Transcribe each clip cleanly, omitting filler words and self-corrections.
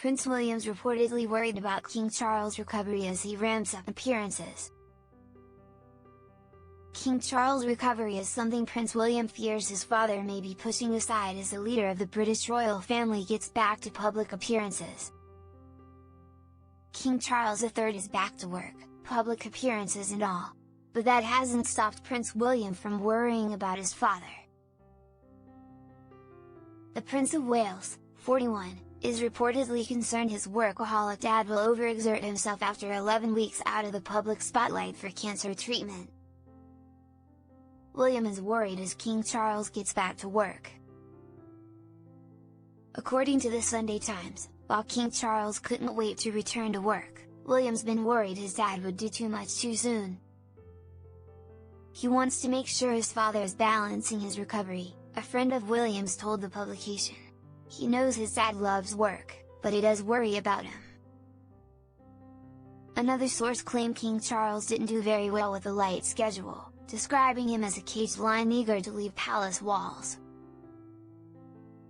Prince William's reportedly worried about King Charles' recovery as he ramps up appearances. King Charles' recovery is something Prince William fears his father may be pushing aside as the leader of the British royal family gets back to public appearances. King Charles III is back to work, public appearances and all. But that hasn't stopped Prince William from worrying about his father. The Prince of Wales, 41, is reportedly concerned his workaholic dad will overexert himself after 11 weeks out of the public spotlight for cancer treatment. William is worried as King Charles gets back to work. According to the Sunday Times, while King Charles couldn't wait to return to work, William's been worried his dad would do too much too soon. He wants to make sure his father is balancing his recovery, a friend of William's told the publication. He knows his dad loves work, but he does worry about him. Another source claimed King Charles didn't do very well with the light schedule, describing him as a caged lion eager to leave palace walls.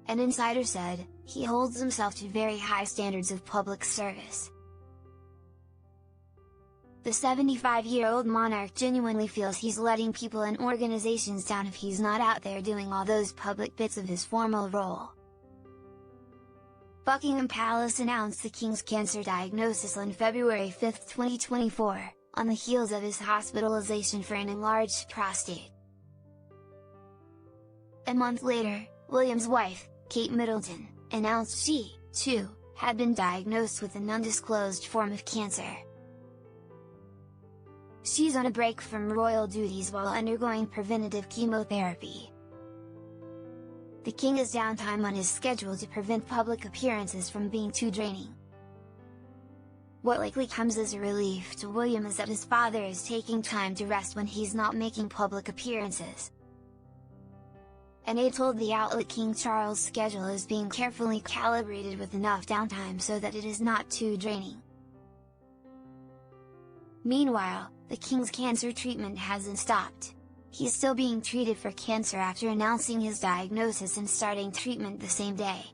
An insider said, he holds himself to very high standards of public service. The 75-year-old monarch genuinely feels he's letting people and organizations down if he's not out there doing all those public bits of his formal role. Buckingham Palace announced the King's cancer diagnosis on February 5, 2024, on the heels of his hospitalization for an enlarged prostate. A month later, William's wife, Kate Middleton, announced she, too, had been diagnosed with an undisclosed form of cancer. She's on a break from royal duties while undergoing preventative chemotherapy. The King has downtime on his schedule to prevent public appearances from being too draining. What likely comes as a relief to William is that his father is taking time to rest when he's not making public appearances. An aide told the outlet King Charles' schedule is being carefully calibrated with enough downtime so that it is not too draining. Meanwhile, the King's cancer treatment hasn't stopped. He's still being treated for cancer after announcing his diagnosis and starting treatment the same day.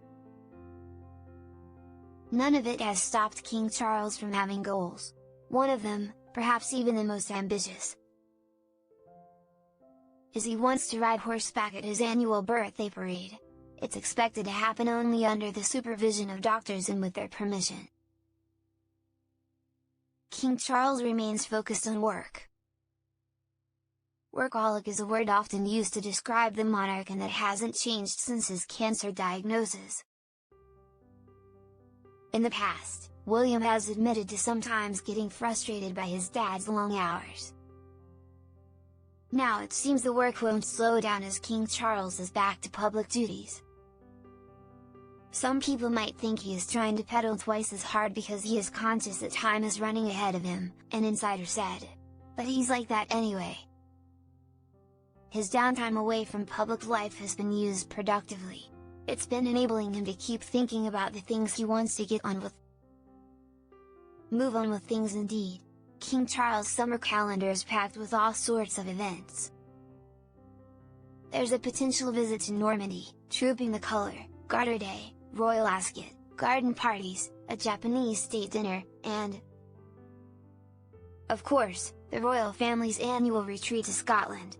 None of it has stopped King Charles from having goals. One of them, perhaps even the most ambitious, is he wants to ride horseback at his annual birthday parade. It's expected to happen only under the supervision of doctors and with their permission. King Charles remains focused on work. Workaholic is a word often used to describe the monarch and that hasn't changed since his cancer diagnosis. In the past, William has admitted to sometimes getting frustrated by his dad's long hours. Now it seems the work won't slow down as King Charles is back to public duties. Some people might think he is trying to pedal twice as hard because he is conscious that time is running ahead of him, an insider said. But he's like that anyway. His downtime away from public life has been used productively. It's been enabling him to keep thinking about the things he wants to get on with. Move on with things indeed. King Charles' summer calendar is packed with all sorts of events. There's a potential visit to Normandy, Trooping the Colour, Garter Day, Royal Ascot, garden parties, a Japanese state dinner, and, of course, the royal family's annual retreat to Scotland.